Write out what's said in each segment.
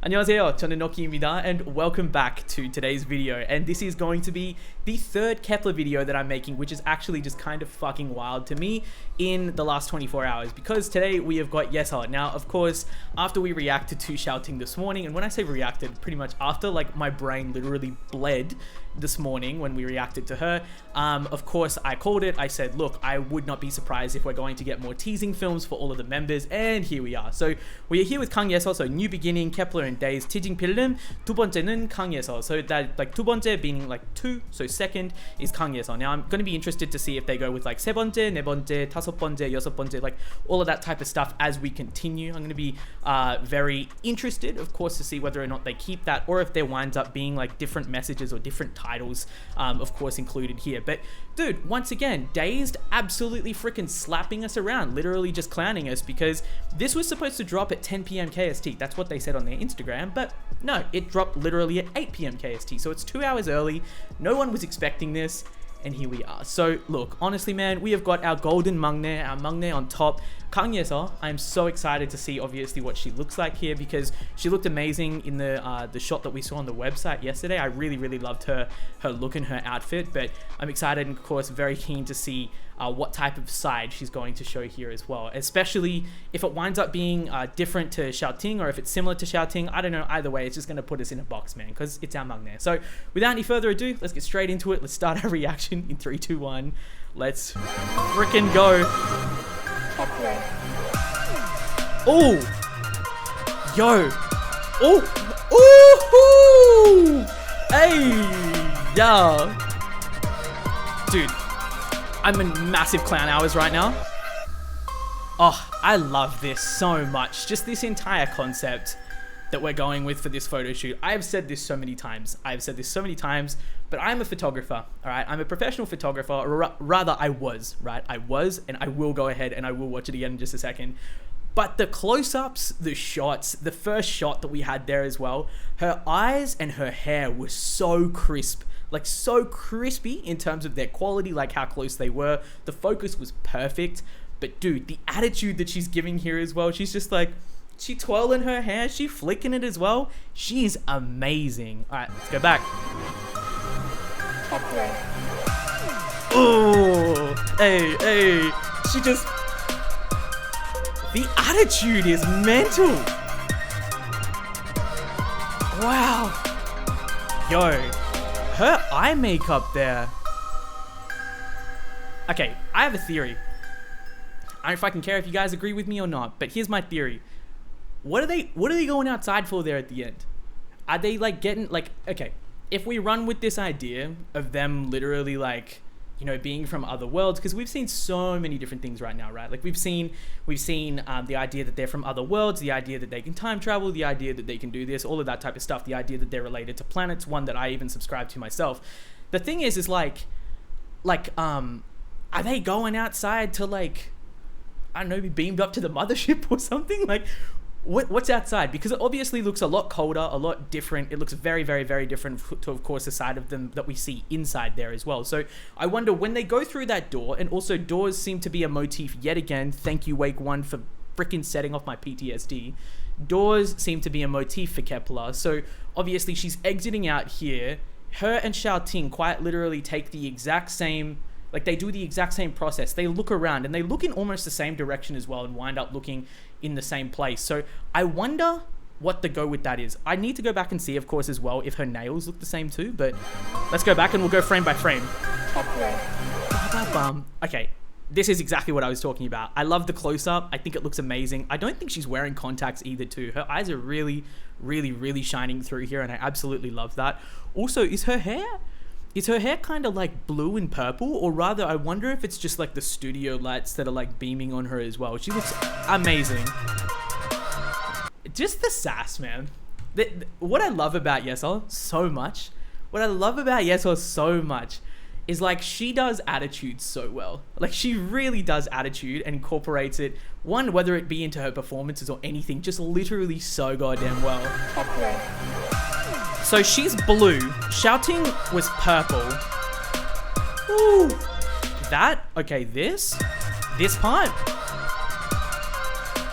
안녕하세요, 저는 Noki입니다, and welcome back to today's video. And this is going to be the third Kep1er video that I'm making, which is actually just kind of fucking wild to me in the last 24 hours, because today we have got Yeseo. Now, of course, after we reacted to xiaoting this morning, and when I say reacted, pretty much after, like, my brain literally bled this morning when we reacted to her, of course, I called it. I said, look, I would not be surprised if we're going to get more teasing films for all of the members, and here we are. So we are here with Kang Yeseo, so new beginning, Kep1er and Dazed, teasing film. 두 번째는 Kang Yeseo. So that, like, 두 번째 being like two, so second is Kang Yeseo. Now I'm going to be interested to see if they go with like 세 번째, 네 번째, 다섯 번째, 여섯 번째, like all of that type of stuff as we continue. I'm going to be very interested, of course, to see whether or not they keep that, or if there winds up being like different messages or different titles, of course, included here. But dude, once again, Dazed absolutely freaking slapping us around, literally just clowning us, because this was supposed to drop at 10 p.m. KST. That's what they said on their Instagram, but no, it dropped literally at 8 p.m. KST. So it's 2 hours early. No one was expecting this, and here we are. So look, honestly, man, we have got our golden maknae, our maknae on top, Kang Yeseo. I'm so excited to see, obviously, what she looks like here, because she looked amazing in the shot that we saw on the website yesterday. I really loved her look and her outfit, but I'm excited and, of course, very keen to see what type of side she's going to show here as well, especially if it winds up being different to xiaoting, or if it's similar to xiaoting. I don't know, either way, it's just going to put us in a box, man, because it's our maknae. So without any further ado, let's get straight into it. Let's start our reaction in 3, 2, 1. Let's frickin' go. Oh, yo, oh, hey, yeah, dude, I'm in massive clown hours right now. Oh, I love this so much. Just this entire concept that we're going with for this photo shoot. I've said this so many times. But I'm a photographer, all right? I'm a professional photographer, or rather I was, right? I was, and I will go ahead and I will watch it again in just a second. But the close-ups, the shots, the first shot that we had there as well, her eyes and her hair were so crisp, like so crispy in terms of their quality, like how close they were. The focus was perfect. But dude, the attitude that she's giving here as well, she's just like, she twirling her hair, she flicking it as well. She's amazing. All right, let's go back. Oh, hey, she just, the attitude is mental. Wow. Yo, her eye makeup there. Okay, I have a theory. I don't know if I can care if you guys agree with me or not, but here's my theory. What are they going outside for there at the end? Are they like getting, like, okay, if we run with this idea of them literally, like, you know, being from other worlds, because we've seen so many different things right now, right? Like we've seen the idea that they're from other worlds, the idea that they can time travel, the idea that they can do this, all of that type of stuff, the idea that they're related to planets, one that I even subscribe to myself. The thing is like, are they going outside to, like, I don't know, be beamed up to the mothership or something? Like, what's outside? Because it obviously looks a lot colder, a lot different. It looks very different to, of course, the side of them that we see inside there as well. So I wonder when they go through that door, and also doors seem to be a motif yet again. Thank you, Wake One, for freaking setting off my PTSD. Doors seem to be a motif for Kep1er. So obviously she's exiting out here. Her and xiaoting quite literally take the exact same, like they do the exact same process. They look around and they look in almost the same direction as well, and wind up looking in the same place. So I wonder what the go with that is. I need to go back and see, of course, as well, if her nails look the same too, but let's go back and we'll go frame by frame. Okay, this is exactly what I was talking about. I love the close-up. I think it looks amazing. I don't think she's wearing contacts either too. Her eyes are really shining through here, and I absolutely love that. Also, is her hair kind of like blue and purple? Or rather, I wonder if it's just like the studio lights that are like beaming on her as well. She looks amazing. Just the sass, man. What I love about Yeseo so much, is like she does attitude so well. Like she really does attitude and incorporates it, one, whether it be into her performances or anything, just literally so goddamn well. So she's blue. Xiaoting was purple. Ooh. That, okay, this part.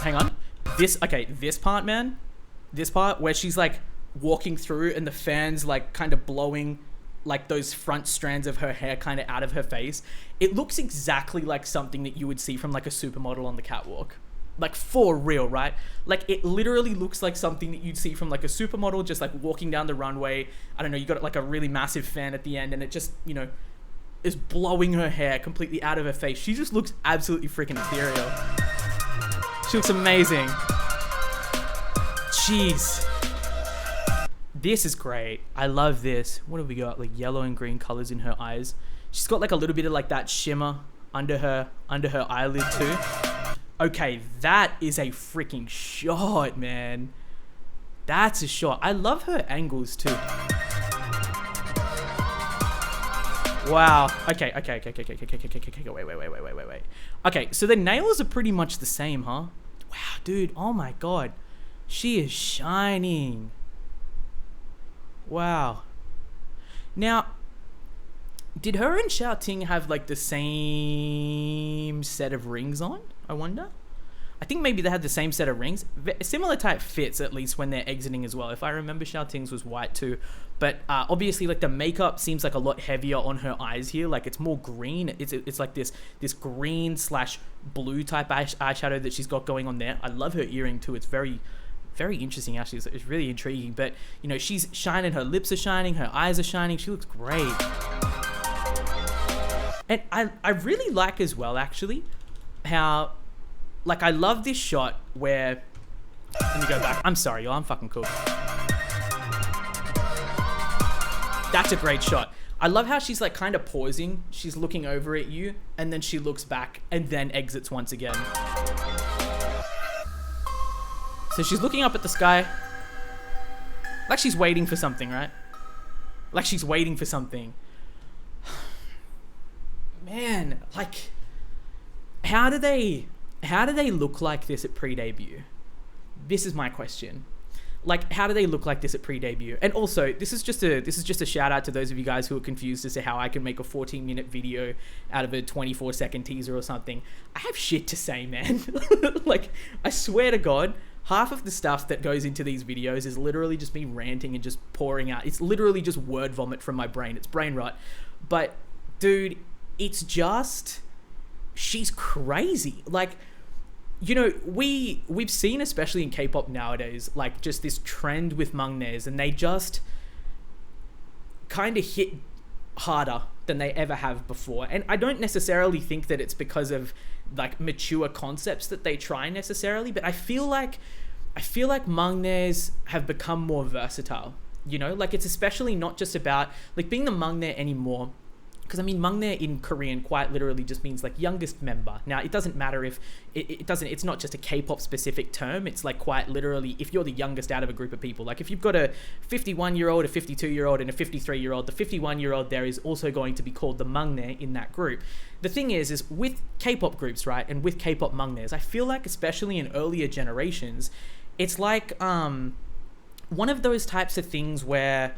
Hang on. This part, man. This part where she's like walking through and the fans like kind of blowing like those front strands of her hair kind of out of her face. It looks exactly like something that you would see from like a supermodel on the catwalk. Like for real, right? Like it literally looks like something that you'd see from like a supermodel just like walking down the runway. I don't know, you got like a really massive fan at the end and it just, you know, is blowing her hair completely out of her face. She just looks absolutely freaking ethereal. She looks amazing. Jeez. This is great. I love this. What have we got? Like yellow and green colors in her eyes. She's got like a little bit of like that shimmer under her eyelid too. Okay, that is a freaking shot, man. That's a shot. I love her angles too. Wow. Okay. Wait. Okay, so the nails are pretty much the same, huh? Wow, dude. Oh my god. She is shining. Wow. Now, did her and Xiaoting have like the same set of rings on? I wonder. I think maybe they had the same set of rings. Similar type fits, at least when they're exiting as well. If I remember, Xiaoting's was white too. But obviously, like the makeup seems like a lot heavier on her eyes here. Like it's more green. It's like this green / blue type eyeshadow that she's got going on there. I love her earring too. It's very, very interesting actually. It's really intriguing. But you know, she's shining. Her lips are shining. Her eyes are shining. She looks great. And I really like as well actually how, like, I love this shot where, let me go back. I'm sorry, y'all, I'm fucking cool. That's a great shot. I love how she's like kind of pausing. She's looking over at you and then she looks back and then exits once again. So she's looking up at the sky. Like she's waiting for something, right? Like she's waiting for something. Man, like, how do they look like this at pre-debut? This is my question. Like, how do they look like this at pre-debut? And also, this is just a shout out to those of you guys who are confused as to how I can make a 14-minute video out of a 24-second teaser or something. I have shit to say, man. Like, I swear to God, half of the stuff that goes into these videos is literally just me ranting and just pouring out. It's literally just word vomit from my brain. It's brain rot. But, dude, it's just, she's crazy. Like, you know, we've seen, especially in K-pop nowadays, like just this trend with maknaes, and they just kind of hit harder than they ever have before. And I don't necessarily think that it's because of like mature concepts that they try necessarily, but I feel like maknaes have become more versatile. You know, like it's especially not just about like being the maknae anymore. Because I mean, maknae in Korean quite literally just means like youngest member. Now, it doesn't matter if it's not just a K-pop specific term. It's like quite literally if you're the youngest out of a group of people. Like if you've got a 51-year-old, a 52-year-old, and a 53-year-old, the 51-year-old there is also going to be called the maknae in that group. The thing is with K-pop groups, right, and with K-pop maknaes, I feel like especially in earlier generations, it's like one of those types of things where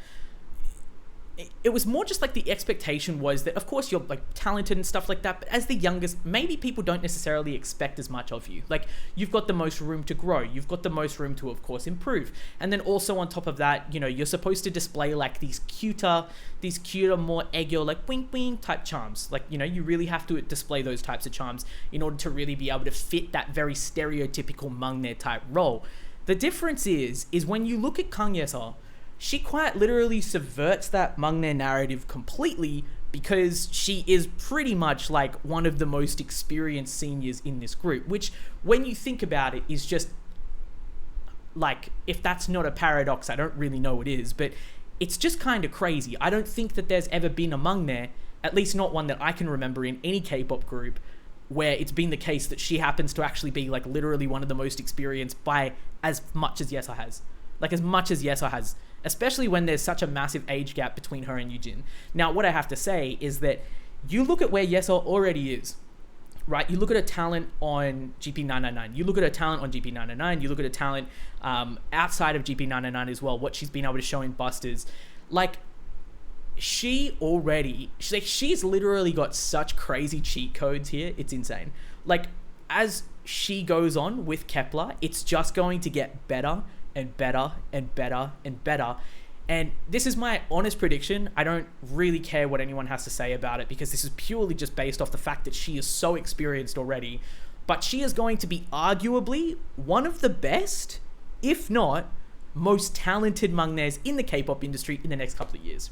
it was more just like the expectation was that, of course, you're like talented and stuff like that, but as the youngest, maybe people don't necessarily expect as much of you. Like, you've got the most room to grow. You've got the most room to, of course, improve. And then also on top of that, you know, you're supposed to display like these cuter, more aegyo, like wink wink type charms. Like, you know, you really have to display those types of charms in order to really be able to fit that very stereotypical maknae type role. The difference is when you look at Kang Yeseo, she quite literally subverts that maknae narrative completely because she is pretty much like one of the most experienced seniors in this group, which when you think about it is just like, if that's not a paradox, I don't really know what is, but it's just kind of crazy. I don't think that there's ever been a maknae, at least not one that I can remember in any K-pop group, where it's been the case that she happens to actually be like literally one of the most experienced by as much as Yeseo has. Like as much as Yeseo has. Especially when there's such a massive age gap between her and Yujin. Now, what I have to say is that you look at where Yeseo already is, right? You look at her talent on GP999. You look at her talent on GP999. You look at her talent outside of GP999 as well, what she's been able to show in Busters. Like, she's literally got such crazy cheat codes here. It's insane. Like, as she goes on with Kep1er, it's just going to get better and better and better and better. And this is my honest prediction. I don't really care what anyone has to say about it because this is purely just based off the fact that she is so experienced already. But she is going to be arguably one of the best, if not most talented maknaes in the K-pop industry in the next couple of years.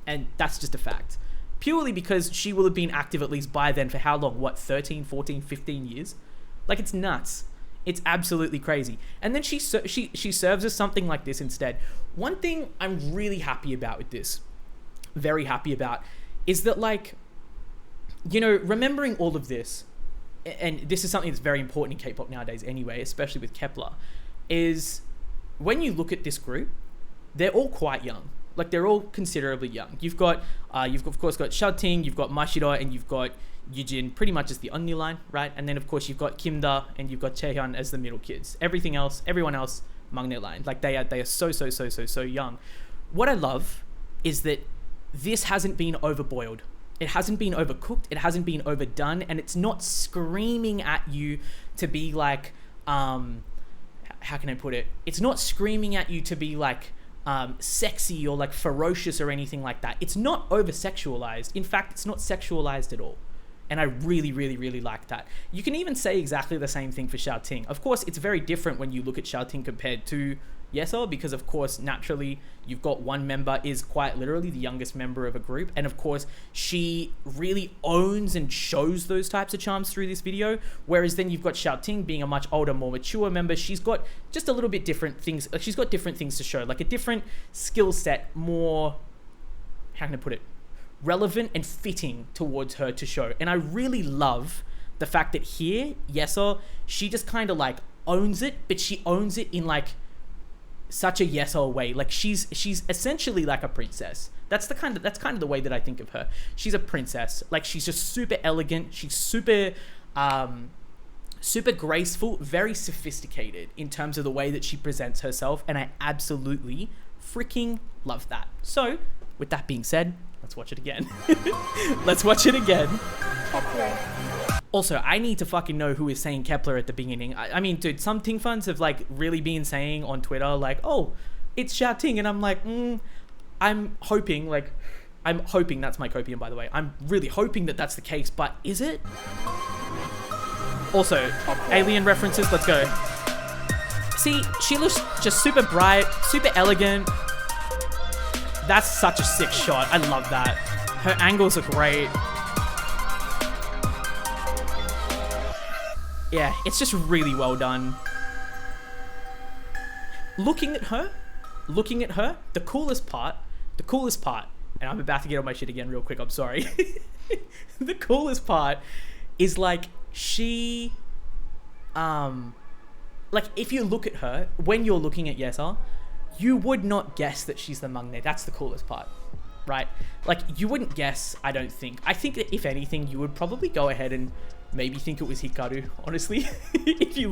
And that's just a fact. Purely because she will have been active at least by then for how long? What, 13, 14, 15 years? Like, it's nuts. It's absolutely crazy. And then she serves as something like this instead. One thing I'm really happy about with this, very happy about, is that, like, you know, remembering all of this, and this is something that's very important in K-pop nowadays anyway, especially with Kep1er, is when you look at this group, they're all quite young. Like, they're all considerably young. You've of course got xiaoting, you've got mashiro, and you've got yujin, pretty much as the only line, right? And then of course you've got Kep1er and you've got chaehyun as the middle kids. Everyone else, maknae line. Like, they are so young. What I love is that this hasn't been overboiled. It hasn't been overcooked. It hasn't been overdone, and it's not screaming at you to be like, how can I put it? It's not screaming at you to be like sexy or like ferocious or anything like that. It's not over-sexualized. In fact, it's not sexualized at all. And I really, really, really like that. You can even say exactly the same thing for xiaoting. Of course, it's very different when you look at xiaoting compared to Yeseo, because of course, naturally, you've got one member is quite literally the youngest member of a group. And of course, she really owns and shows those types of charms through this video. Whereas then you've got xiaoting being a much older, more mature member. She's got just a little bit different things. Like, she's got different things to show, like a different skill set, more, how can I put it? Relevant and fitting towards her to show. And I really love the fact that here, Yeseo, she just kind of like owns it, but she owns it in like such a Yeseo way. Like, she's essentially like a princess. That's kind of the way that I think of her. She's a princess. Like, she's just super elegant. She's super graceful, very sophisticated in terms of the way that she presents herself, and I absolutely freaking love that. So, with that being said, let's watch it again. Let's watch it again. Also, I need to fucking know who is saying Kep1er at the beginning. I mean, dude, some Ting fans have like really been saying on Twitter like, oh, it's xiaoting, and I'm like, I'm hoping that's my copium, by the way. I'm really hoping that that's the case, but is it? Also, alien references, let's go. See, she looks just super bright, super elegant. That's such a sick shot. I love that. Her angles are great. Yeah, it's just really well done. Looking at her, the coolest part, and I'm about to get on my shit again real quick, I'm sorry. The coolest part is like, she, like, if you look at her, when you're looking at Yeseo, you would not guess that she's the maknae. That's the coolest part, right? Like, you wouldn't guess, I don't think. I think that if anything, you would probably go ahead and maybe think it was Hikaru, honestly. if you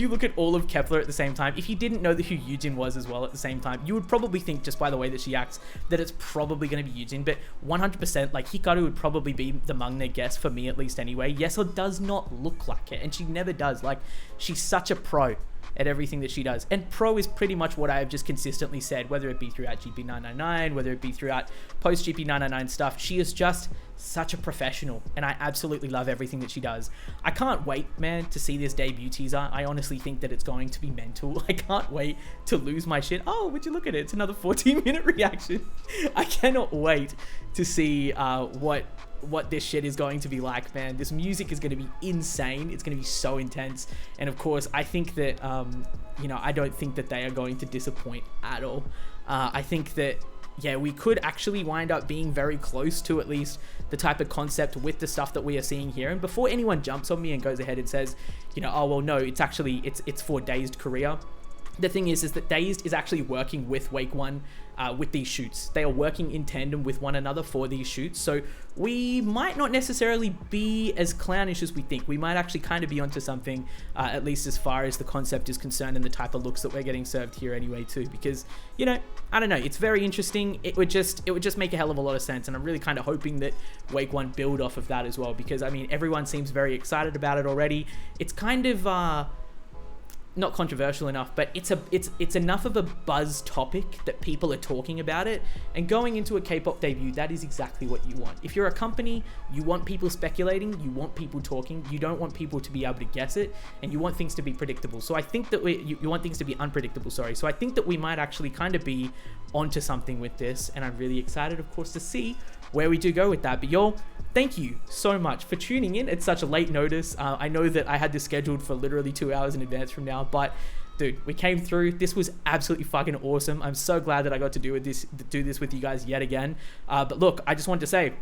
look at all of Kep1er at the same time, if you didn't know who Yujin was as well at the same time, you would probably think, just by the way that she acts, that it's probably going to be Yujin. But 100%, like, Hikaru would probably be the maknae guess, for me at least anyway. Yeseo does not look like it, and she never does. Like, she's such a pro at everything that she does. And pro is pretty much what I have just consistently said, whether it be throughout GP999, whether it be throughout post GP999 stuff. She is just such a professional, and I absolutely love everything that she does. I can't wait, man, to see this debut teaser. I honestly think that it's going to be mental. I can't wait to lose my shit. Oh, would you look at it? It's another 14-minute reaction. I cannot wait to see what this shit is going to be like, man. This music is going to be insane. It's going to be so intense. And of course, I think that, you know, I don't think that they are going to disappoint at all. I think that, yeah, we could actually wind up being very close to at least the type of concept with the stuff that we are seeing here. And before anyone jumps on me and goes ahead and says, you know, oh, well, no, it's actually, it's for Dazed Korea. The thing is that Dazed is actually working with Wake1 with these shoots. They are working in tandem with one another for these shoots. So we might not necessarily be as clownish as we think. We might actually kind of be onto something, at least as far as the concept is concerned and the type of looks that we're getting served here anyway too. Because, you know, I don't know, it's very interesting. It would just make a hell of a lot of sense. And I'm really kind of hoping that Wake1 build off of that as well. Because, I mean, everyone seems very excited about it already. It's kind of, not controversial enough, but it's enough of a buzz topic that people are talking about it. And going into a K-pop debut, that is exactly what you want. If you're a company, you want people speculating, you want people talking, you don't want people to be able to guess it, and you want things to be predictable. So I think that you want things to be unpredictable, sorry. So I think that we might actually kind of be onto something with this, and I'm really excited, of course, to see where we do go with that. But y'all, thank you so much for tuning in at such a late notice. I know that I had this scheduled for literally 2 hours in advance from now, but dude, we came through. This was absolutely fucking awesome. I'm so glad that I got to do this with you guys yet again. But look, I just wanted to say,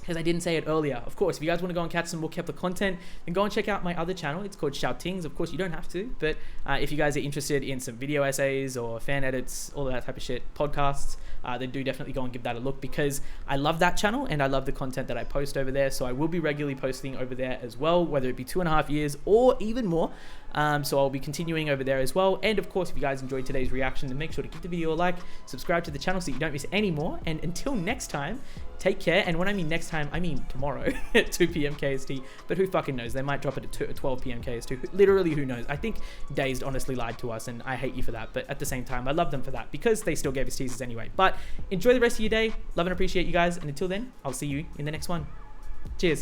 because I didn't say it earlier, of course, if you guys want to go and catch some more Kep1er content, then go and check out my other channel. It's called Xiaotings. Of course, you don't have to, but if you guys are interested in some video essays or fan edits, all of that type of shit, podcasts, then do definitely go and give that a look, because I love that channel and I love the content that I post over there. So I will be regularly posting over there as well, whether it be 2.5 years or even more. So I'll be continuing over there as well. And of course, if you guys enjoyed today's reaction, then make sure to give the video a like, subscribe to the channel so you don't miss any more. And until next time, take care. And when I mean next time, I mean tomorrow at 2 p.m. KST. But who fucking knows? They might drop it at 12 p.m. KST. Literally, who knows? I think Dazed honestly lied to us, and I hate you for that. But at the same time, I love them for that, because they still gave us teasers anyway. But enjoy the rest of your day. Love and appreciate you guys. And until then, I'll see you in the next one. Cheers.